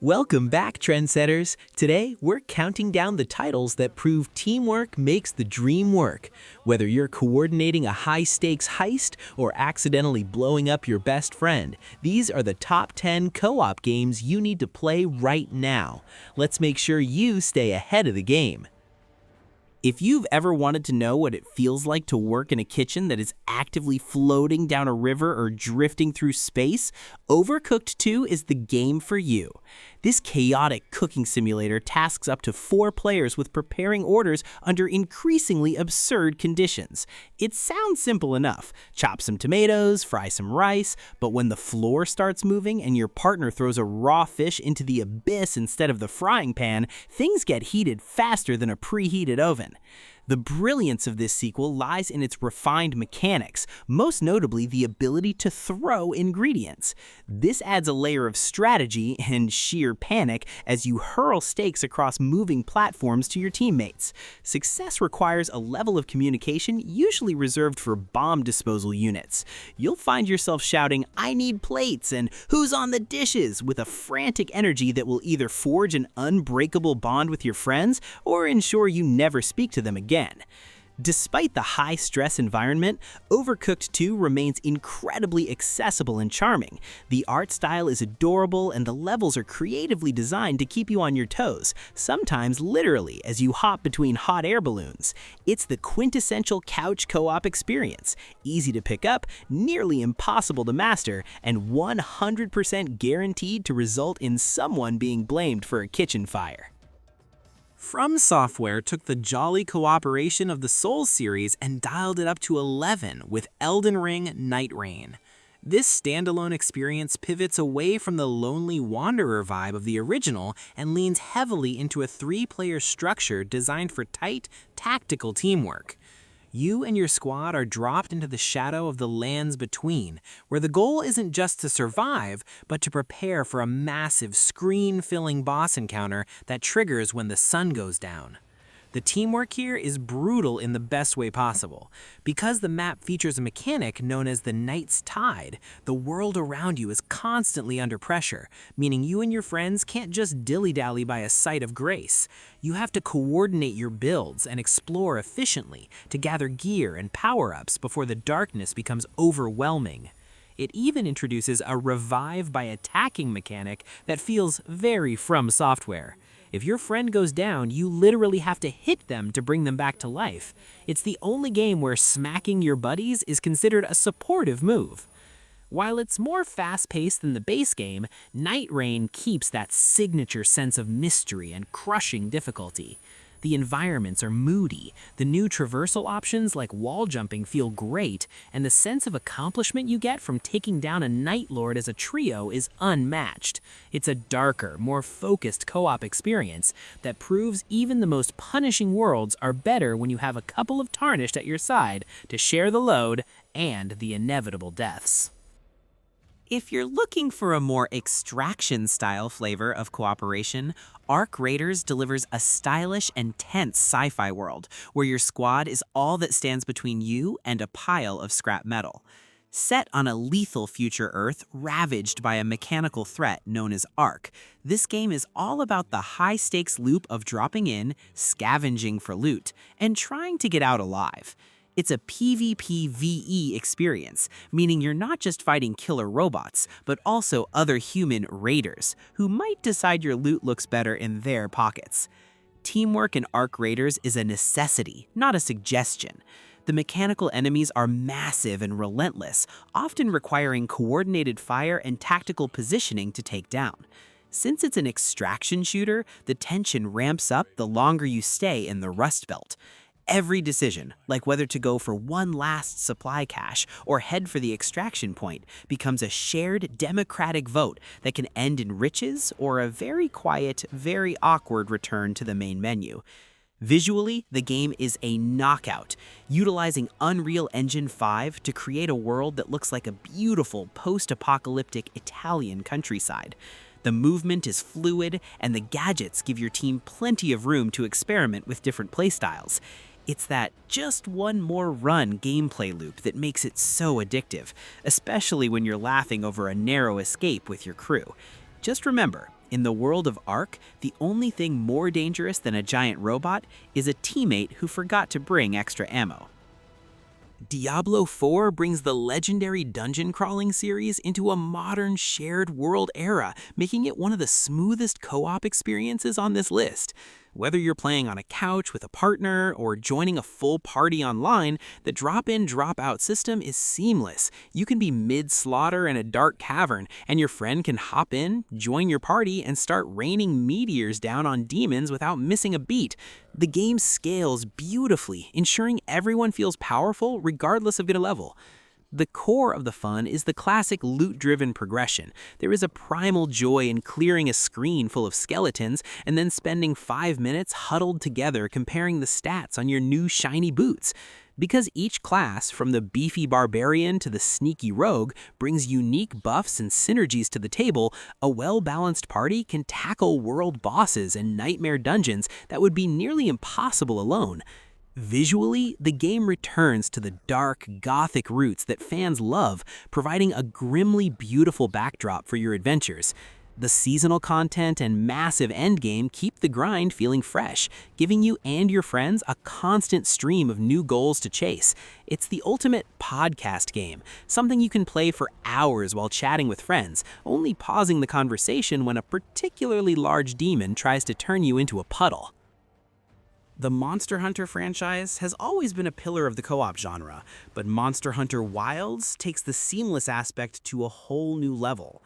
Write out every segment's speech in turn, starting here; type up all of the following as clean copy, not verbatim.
Welcome back, trendsetters! Today, we're counting down the titles that prove teamwork makes the dream work. Whether you're coordinating a high-stakes heist or accidentally blowing up your best friend, these are the top 10 co-op games you need to play right now. Let's make sure you stay ahead of the game. If you've ever wanted to know what it feels like to work in a kitchen that is actively floating down a river or drifting through space, Overcooked 2 is the game for you. This chaotic cooking simulator tasks up to 4 players with preparing orders under increasingly absurd conditions. It sounds simple enough. Chop some tomatoes, fry some rice, but when the floor starts moving and your partner throws a raw fish into the abyss instead of the frying pan, things get heated faster than a preheated oven. The brilliance of this sequel lies in its refined mechanics, most notably the ability to throw ingredients. This adds a layer of strategy and sheer panic as you hurl stakes across moving platforms to your teammates. Success requires a level of communication usually reserved for bomb disposal units. You'll find yourself shouting, "I need plates," and "Who's on the dishes?" with a frantic energy that will either forge an unbreakable bond with your friends or ensure you never speak to them again. Despite the high-stress environment, Overcooked 2 remains incredibly accessible and charming. The art style is adorable and the levels are creatively designed to keep you on your toes, sometimes literally as you hop between hot air balloons. It's the quintessential couch co-op experience, easy to pick up, nearly impossible to master, and 100% guaranteed to result in someone being blamed for a kitchen fire. From Software took the jolly cooperation of the Souls series and dialed it up to 11 with Elden Ring Nightreign. This standalone experience pivots away from the lonely wanderer vibe of the original and leans heavily into a 3-player structure designed for tight, tactical teamwork. You and your squad are dropped into the shadow of the lands between, where the goal isn't just to survive, but to prepare for a massive screen-filling boss encounter that triggers when the sun goes down. The teamwork here is brutal in the best way possible. Because the map features a mechanic known as the Night's Tide, the world around you is constantly under pressure, meaning you and your friends can't just dilly-dally by a site of grace. You have to coordinate your builds and explore efficiently to gather gear and power-ups before the darkness becomes overwhelming. It even introduces a revive by attacking mechanic that feels very From Software. If your friend goes down, you literally have to hit them to bring them back to life. It's the only game where smacking your buddies is considered a supportive move. While it's more fast-paced than the base game, Nightreign keeps that signature sense of mystery and crushing difficulty. The environments are moody, the new traversal options like wall jumping feel great, and the sense of accomplishment you get from taking down a Night Lord as a trio is unmatched. It's a darker, more focused co-op experience that proves even the most punishing worlds are better when you have a couple of Tarnished at your side to share the load and the inevitable deaths. If you're looking for a more extraction-style flavor of cooperation, Arc Raiders delivers a stylish and tense sci-fi world where your squad is all that stands between you and a pile of scrap metal. Set on a lethal future Earth ravaged by a mechanical threat known as Arc, this game is all about the high-stakes loop of dropping in, scavenging for loot, and trying to get out alive. It's a PvPvE experience, meaning you're not just fighting killer robots, but also other human raiders, who might decide your loot looks better in their pockets. Teamwork in Arc Raiders is a necessity, not a suggestion. The mechanical enemies are massive and relentless, often requiring coordinated fire and tactical positioning to take down. Since it's an extraction shooter, the tension ramps up the longer you stay in the Rust Belt. Every decision, like whether to go for one last supply cache or head for the extraction point, becomes a shared democratic vote that can end in riches or a very quiet, very awkward return to the main menu. Visually, the game is a knockout, utilizing Unreal Engine 5 to create a world that looks like a beautiful post-apocalyptic Italian countryside. The movement is fluid, and the gadgets give your team plenty of room to experiment with different playstyles. It's that just one more run gameplay loop that makes it so addictive, especially when you're laughing over a narrow escape with your crew. Just remember, In the world of Ark, the only thing more dangerous than a giant robot is a teammate who forgot to bring extra ammo. Diablo IV brings the legendary dungeon crawling series into a modern shared world era, making it one of the smoothest co-op experiences on this list. Whether you're playing on a couch with a partner or joining a full party online, the drop-in, drop-out system is seamless. You can be mid-slaughter in a dark cavern, and your friend can hop in, join your party, and start raining meteors down on demons without missing a beat. The game scales beautifully, ensuring everyone feels powerful regardless of your level. The core of the fun is the classic loot-driven progression. There is a primal joy in clearing a screen full of skeletons and then spending 5 minutes huddled together comparing the stats on your new shiny boots. Because each class, from the beefy barbarian to the sneaky rogue, brings unique buffs and synergies to the table, a well-balanced party can tackle world bosses and nightmare dungeons that would be nearly impossible alone. Visually, the game returns to the dark, gothic roots that fans love, providing a grimly beautiful backdrop for your adventures. The seasonal content and massive endgame keep the grind feeling fresh, giving you and your friends a constant stream of new goals to chase. It's the ultimate podcast game, something you can play for hours while chatting with friends, only pausing the conversation when a particularly large demon tries to turn you into a puddle. The Monster Hunter franchise has always been a pillar of the co-op genre, but Monster Hunter Wilds takes the seamless aspect to a whole new level.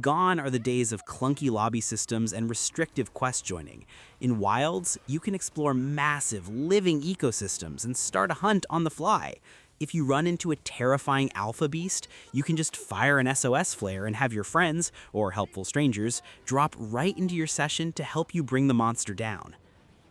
Gone are the days of clunky lobby systems and restrictive quest joining. In Wilds, you can explore massive, living ecosystems and start a hunt on the fly. If you run into a terrifying alpha beast, you can just fire an SOS flare and have your friends, or helpful strangers, drop right into your session to help you bring the monster down.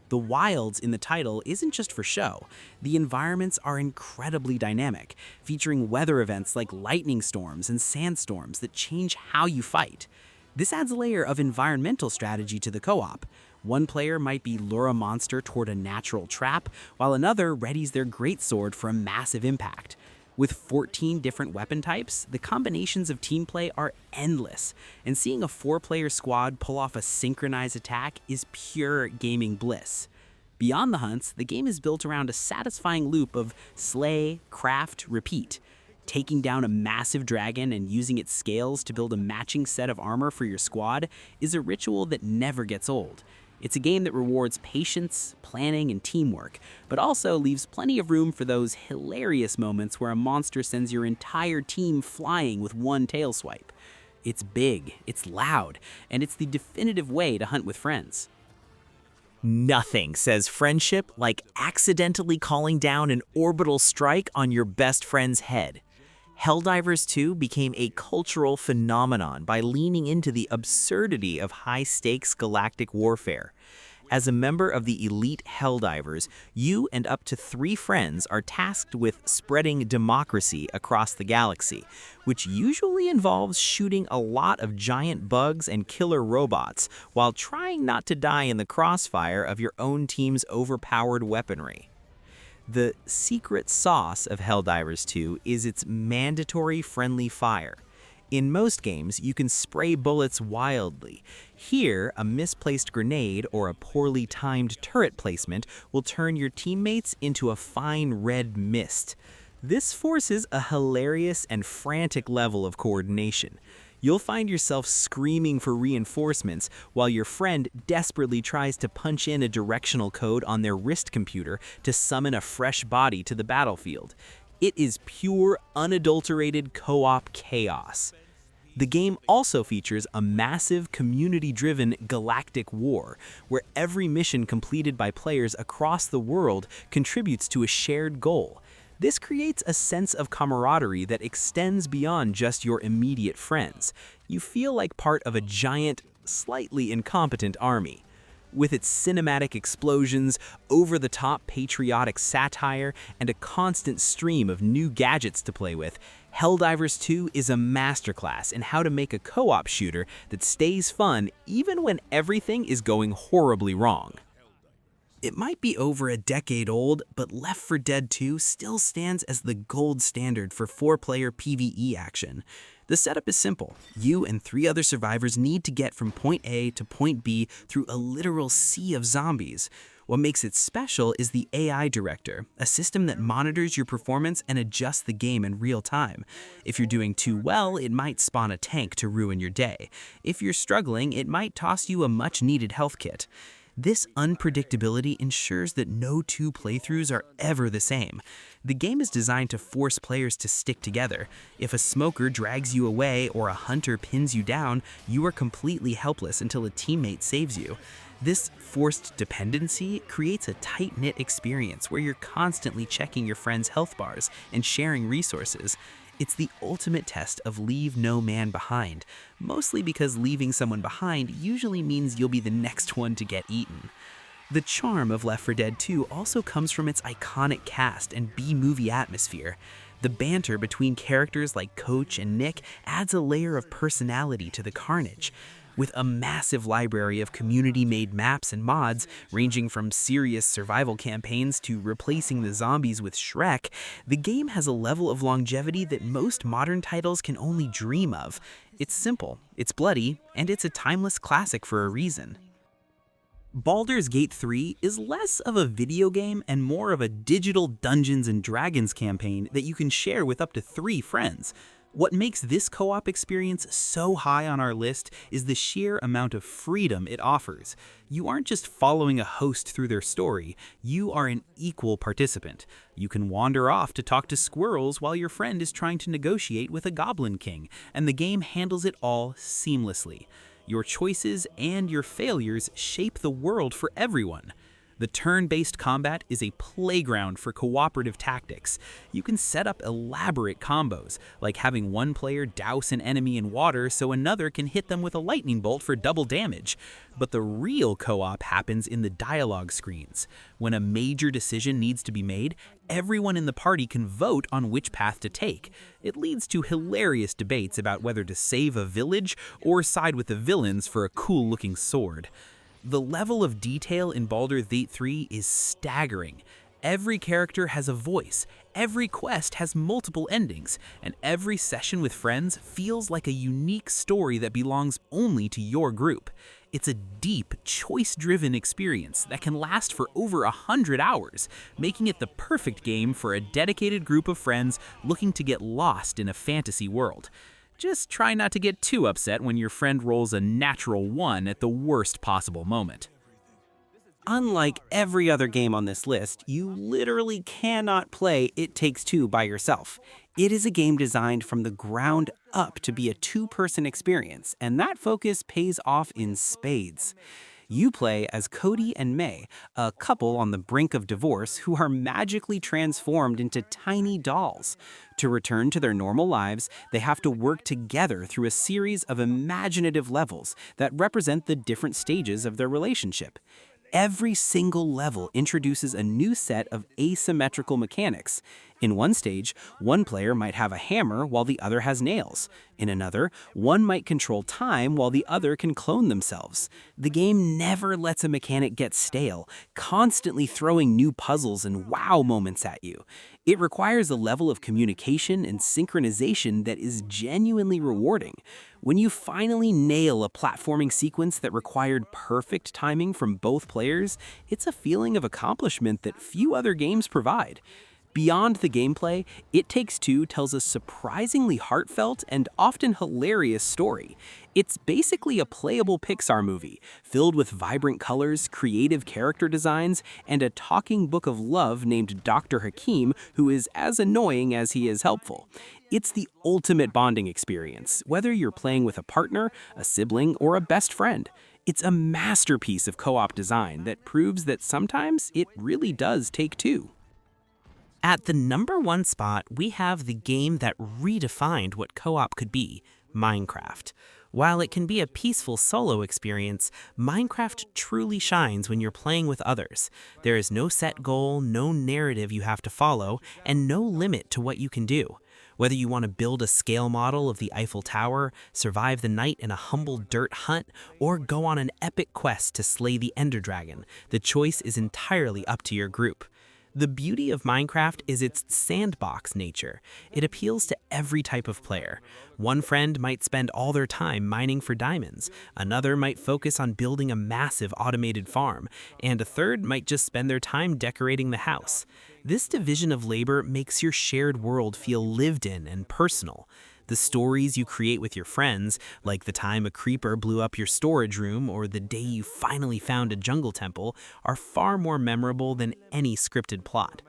The wilds in the title isn't just for show. The environments are incredibly dynamic, featuring weather events like lightning storms and sandstorms that change how you fight. This adds a layer of environmental strategy to the co-op. One player might be lure a monster toward a natural trap, while another readies their greatsword for a massive impact. With 14 different weapon types, the combinations of team play are endless, and seeing a 4-player squad pull off a synchronized attack is pure gaming bliss. Beyond the hunts, the game is built around a satisfying loop of slay, craft, repeat. Taking down a massive dragon and using its scales to build a matching set of armor for your squad is a ritual that never gets old. It's a game that rewards patience, planning, and teamwork, but also leaves plenty of room for those hilarious moments where a monster sends your entire team flying with one tail swipe. It's big, it's loud, and it's the definitive way to hunt with friends. Nothing says friendship like accidentally calling down an orbital strike on your best friend's head. Helldivers 2 became a cultural phenomenon by leaning into the absurdity of high-stakes galactic warfare. As a member of the elite Helldivers, you and up to 3 friends are tasked with spreading democracy across the galaxy, which usually involves shooting a lot of giant bugs and killer robots while trying not to die in the crossfire of your own team's overpowered weaponry. The secret sauce of Helldivers 2 is its mandatory friendly fire. In most games, you can spray bullets wildly. Here, a misplaced grenade or a poorly timed turret placement will turn your teammates into a fine red mist. This forces a hilarious and frantic level of coordination. You'll find yourself screaming for reinforcements while your friend desperately tries to punch in a directional code on their wrist computer to summon a fresh body to the battlefield. It is pure, unadulterated co-op chaos. The game also features a massive, community-driven galactic war, where every mission completed by players across the world contributes to a shared goal. This creates a sense of camaraderie that extends beyond just your immediate friends. You feel like part of a giant, slightly incompetent army. With its cinematic explosions, over-the-top patriotic satire, and a constant stream of new gadgets to play with, Helldivers 2 is a masterclass in how to make a co-op shooter that stays fun even when everything is going horribly wrong. It might be over a decade old, but Left 4 Dead 2 still stands as the gold standard for 4-player PvE action. The setup is simple. You and 3 other survivors need to get from point A to point B through a literal sea of zombies. What makes it special is the AI Director, a system that monitors your performance and adjusts the game in real time. If you're doing too well, it might spawn a tank to ruin your day. If you're struggling, it might toss you a much-needed health kit. This unpredictability ensures that no 2 playthroughs are ever the same. The game is designed to force players to stick together. If a smoker drags you away or a hunter pins you down, you are completely helpless until a teammate saves you. This forced dependency creates a tight-knit experience where you're constantly checking your friends' health bars and sharing resources. It's the ultimate test of leave no man behind, mostly because leaving someone behind usually means you'll be the next one to get eaten. The charm of Left 4 Dead 2 also comes from its iconic cast and B-movie atmosphere. The banter between characters like Coach and Nick adds a layer of personality to the carnage. With a massive library of community-made maps and mods, ranging from serious survival campaigns to replacing the zombies with Shrek, the game has a level of longevity that most modern titles can only dream of. It's simple, it's bloody, and it's a timeless classic for a reason. Baldur's Gate 3 is less of a video game and more of a digital Dungeons & Dragons campaign that you can share with up to 3 friends. What makes this co-op experience so high on our list is the sheer amount of freedom it offers. You aren't just following a host through their story, you are an equal participant. You can wander off to talk to squirrels while your friend is trying to negotiate with a goblin king, and the game handles it all seamlessly. Your choices and your failures shape the world for everyone. The turn-based combat is a playground for cooperative tactics. You can set up elaborate combos, like having one player douse an enemy in water so another can hit them with a lightning bolt for double damage. But the real co-op happens in the dialogue screens. When a major decision needs to be made, everyone in the party can vote on which path to take. It leads to hilarious debates about whether to save a village or side with the villains for a cool-looking sword. The level of detail in Baldur's Gate 3 is staggering. Every character has a voice, every quest has multiple endings, and every session with friends feels like a unique story that belongs only to your group. It's a deep, choice-driven experience that can last for over 100 hours, making it the perfect game for a dedicated group of friends looking to get lost in a fantasy world. Just try not to get too upset when your friend rolls a natural 1 at the worst possible moment. Unlike every other game on this list, you literally cannot play It Takes Two by yourself. It is a game designed from the ground up to be a 2-person experience, and that focus pays off in spades. You play as Cody and May, a couple on the brink of divorce who are magically transformed into tiny dolls. To return to their normal lives, they have to work together through a series of imaginative levels that represent the different stages of their relationship. Every single level introduces a new set of asymmetrical mechanics. In one stage, one player might have a hammer while the other has nails. In another, one might control time while the other can clone themselves. The game never lets a mechanic get stale, constantly throwing new puzzles and wow moments at you. It requires a level of communication and synchronization that is genuinely rewarding. When you finally nail a platforming sequence that required perfect timing from both players, it's a feeling of accomplishment that few other games provide. Beyond the gameplay, It Takes Two tells a surprisingly heartfelt and often hilarious story. It's basically a playable Pixar movie, filled with vibrant colors, creative character designs, and a talking book of love named Dr. Hakim, who is as annoying as he is helpful. It's the ultimate bonding experience, whether you're playing with a partner, a sibling, or a best friend. It's a masterpiece of co-op design that proves that sometimes it really does take two. At the number 1 spot, we have the game that redefined what co-op could be, Minecraft. While it can be a peaceful solo experience, Minecraft truly shines when you're playing with others. There is no set goal, no narrative you have to follow, and no limit to what you can do. Whether you want to build a scale model of the Eiffel Tower, survive the night in a humble dirt hunt, or go on an epic quest to slay the Ender Dragon, the choice is entirely up to your group. The beauty of Minecraft is its sandbox nature. It appeals to every type of player. One friend might spend all their time mining for diamonds, another might focus on building a massive automated farm, and a third might just spend their time decorating the house. This division of labor makes your shared world feel lived in and personal. The stories you create with your friends, like the time a creeper blew up your storage room or the day you finally found a jungle temple, are far more memorable than any scripted plot.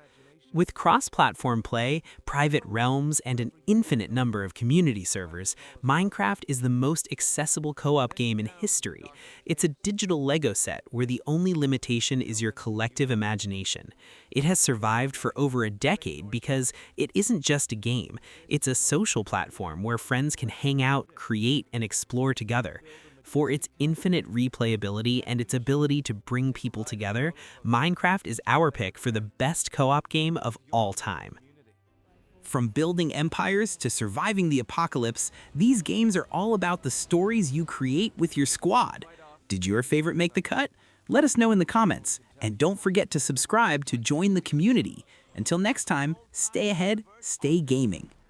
With cross-platform play, private realms, and an infinite number of community servers, Minecraft is the most accessible co-op game in history. It's a digital Lego set where the only limitation is your collective imagination. It has survived for over a decade because it isn't just a game. It's a social platform where friends can hang out, create, and explore together. For its infinite replayability and its ability to bring people together, Minecraft is our pick for the best co-op game of all time. From building empires to surviving the apocalypse, these games are all about the stories you create with your squad. Did your favorite make the cut? Let us know in the comments, and don't forget to subscribe to join the community. Until next time, stay ahead, stay gaming.